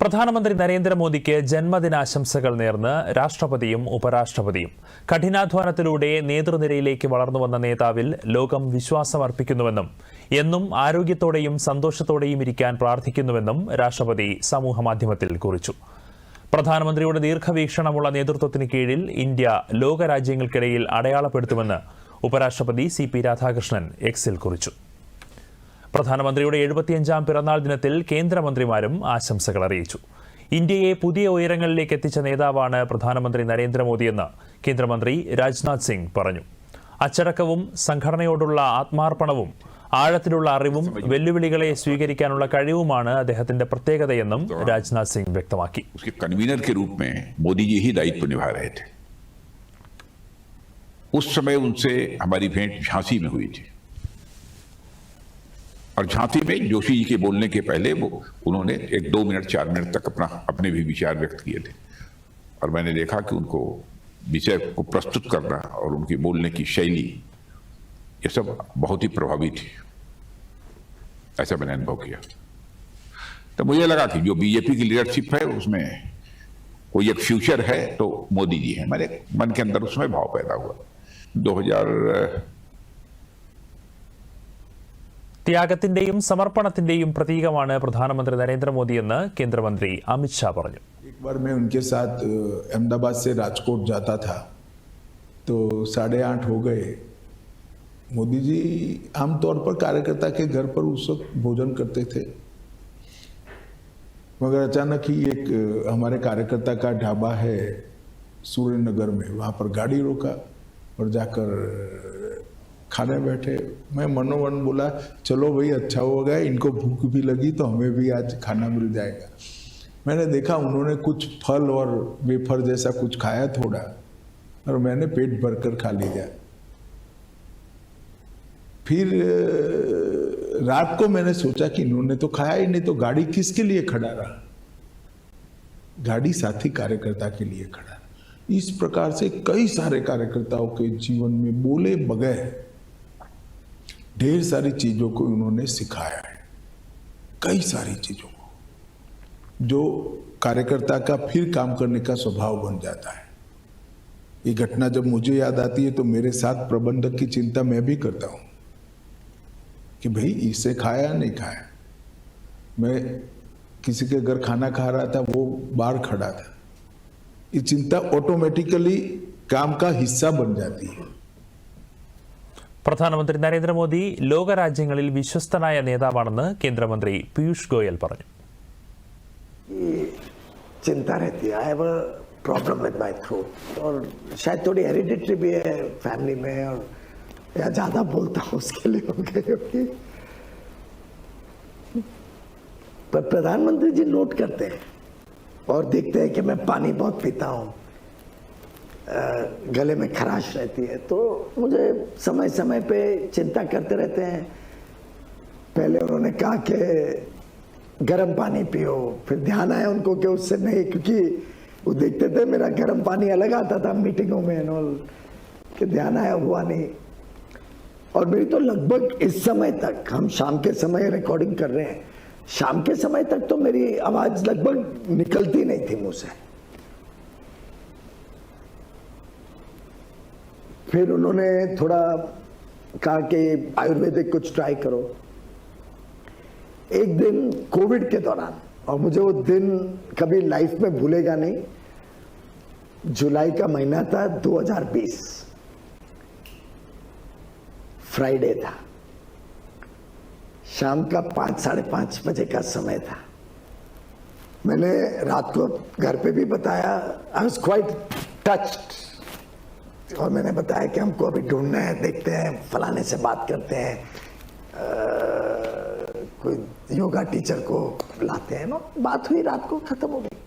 പ്രധാനമന്ത്രി നരേന്ദ്രമോദിക്ക് ജന്മദിനാശംസകൾ നേർന്ന് രാഷ്ട്രപതിയും ഉപരാഷ്ട്രപതിയും. കഠിനാധ്വാനത്തിലൂടെ നേതൃനിരയിലേക്ക് വളർന്നുവന്ന നേതാവിൽ ലോകം വിശ്വാസമർപ്പിക്കുന്നുവെന്നും എന്നും ആരോഗ്യത്തോടെയും സന്തോഷത്തോടെയും ഇരിക്കാൻ പ്രാർത്ഥിക്കുന്നുവെന്നും രാഷ്ട്രപതി സമൂഹമാധ്യമത്തിൽ കുറിച്ചു. പ്രധാനമന്ത്രിയുടെ ദീർഘവീക്ഷണമുള്ള നേതൃത്വത്തിന് കീഴിൽ ഇന്ത്യ ലോകരാജ്യങ്ങൾക്കിടയിൽ അടയാളപ്പെടുത്തുമെന്ന് ഉപരാഷ്ട്രപതി CP രാധാകൃഷ്ണൻ എക്സിൽ കുറിച്ചു. പ്രധാനമന്ത്രിയുടെ 75ാം പിറന്നാൾ ദിനത്തിൽ കേന്ദ്രമന്ത്രിമാരും ആശംസകൾ അറിയിച്ചു. ഇന്ത്യയെ പുതിയ ഉയരങ്ങളിലേക്ക് എത്തിച്ച നേതാവാണ് പ്രധാനമന്ത്രി നരേന്ദ്രമോദിയെന്ന് കേന്ദ്രമന്ത്രി രാജ്നാഥ് സിംഗ് പറഞ്ഞു. അച്ചടക്കവും സംഘടനയോടുള്ള ആത്മാർപ്പണവും ആഴത്തിലുള്ള അറിവും വെല്ലുവിളികളെ സ്വീകരിക്കാനുള്ള കഴിവുമാണ് അദ്ദേഹത്തിന്റെ പ്രത്യേകതയെന്നും രാജ്നാഥ് സിംഗ് വ്യക്തമാക്കി. कन्वीनर के रूप में मोदी जी ही दायित्व निभा रहे थे। उस समय उनसे हमारी भेंट झांसी में हुई थी और झांसी में जोशी जी के बोलने के पहले उन्होंने 2 मिनट 4 मिनट तक अपने भी विचार व्यक्त किए थे और मैंने देखा कि उनको विषय को प्रस्तुत करना और उनकी बोलने की शैली ये सब बहुत ही प्रभावी थी, ऐसा मैंने अनुभव किया। तो मुझे लगा कि जो बीजेपी की लीडरशिप है उसमें कोई एक फ्यूचर है तो मोदी जी है। मेरे मन के अंदर उसमें भाव पैदा हुआ। 2000 ത്യാഗത്തിന്റെയും സമർപ്പണത്തിന്റെയും പ്രതീകമാണ് പ്രധാനമന്ത്രി നരേന്ദ്രമോദിയെന്ന് കേന്ദ്രമന്ത്രി അമിത് ഷാ പറഞ്ഞു. एक बार मैं उनके साथ अहमदाबाद से राजकोट जाता था तो 8:30 हो गए। मोदी जी आमतौर पर कार्यकर्ता के घर पर उस वक्त भोजन करते थे, मगर अचानक ही एक हमारे कार्यकर्ता का ढाबा है सूर्यनगर में, वहाँ पर गाड़ी रोका और जाकर खाने बैठे। मैं मनोमन बोला चलो भाई अच्छा हो गया, इनको भूख भी लगी तो हमें भी आज खाना मिल जाएगा। मैंने देखा उन्होंने कुछ फल और वेफर जैसा कुछ खाया थोड़ा, और मैंने पेट भरकर खा लिया। फिर रात को मैंने सोचा कि इन्होंने तो खाया ही नहीं, तो गाड़ी किसके लिए खड़ा रहा? गाड़ी साथी कार्यकर्ता के लिए खड़ा। इस प्रकार से कई सारे कार्यकर्ताओं के जीवन में बोले बगैर ढेर सारी चीजों को उन्होंने सिखाया है, कई सारी चीजों को, जो कार्यकर्ता का फिर काम करने का स्वभाव बन जाता है। ये घटना जब मुझे याद आती है तो मेरे साथ प्रबंधक की चिंता मैं भी करता हूं कि भाई इसे खाया नहीं खाया। मैं किसी के घर खाना खा रहा था, वो बाहर खड़ा था। ये चिंता ऑटोमेटिकली काम का हिस्सा बन जाती है। പ്രധാനമന്ത്രി നരേന്ദ്രമോദി ലോകരാജ്യങ്ങളിൽ വിശ്വസ്തനായ നേതാവാണെന്ന് കേന്ദ്രമന്ത്രി പീയൂഷ് ഗോയൽ പറഞ്ഞു. चिंता रहती है, I have a problem with my throat, और शायद थोड़ी हेरिडिटरी भी है फैमिली में, और या ज्यादा बोलता हूँ उसके लिए हो गई। पर प्रधानमंत्री जी नोट करते हैं और देखते हैं कि मैं पानी बहुत पीता हूँ, गले में खराश रहती है, तो मुझे समय समय पे चिंता करते रहते हैं। पहले उन्होंने कहा कि गर्म पानी पियो, फिर ध्यान आया उनको कि उससे नहीं, क्योंकि वो देखते थे मेरा गर्म पानी अलग आता था मीटिंगों में एंड ऑल, कि ध्यान आया, हुआ नहीं। और मेरी तो लगभग इस समय तक, हम शाम के समय रिकॉर्डिंग कर रहे हैं, शाम के समय तक तो मेरी आवाज लगभग निकलती नहीं थी मुंह से। फिर उन्होंने थोड़ा कहा कि आयुर्वेदिक कुछ ट्राई करो। एक दिन कोविड के दौरान, और मुझे वो दिन कभी लाइफ में भूलेगा नहीं, जुलाई का महीना था 2020, फ्राइडे था, शाम का 5 साढ़े 5 बजे का समय था। मैंने रात को घर पे भी बताया, आई वाज क्वाइट टच्ड, और मैंने बताया कि हमको अभी ढूंढना है, देखते हैं, फलाने से बात करते हैं, कोई योगा टीचर को लाते हैं ना। बात हुई, रात को खत्म हो गई।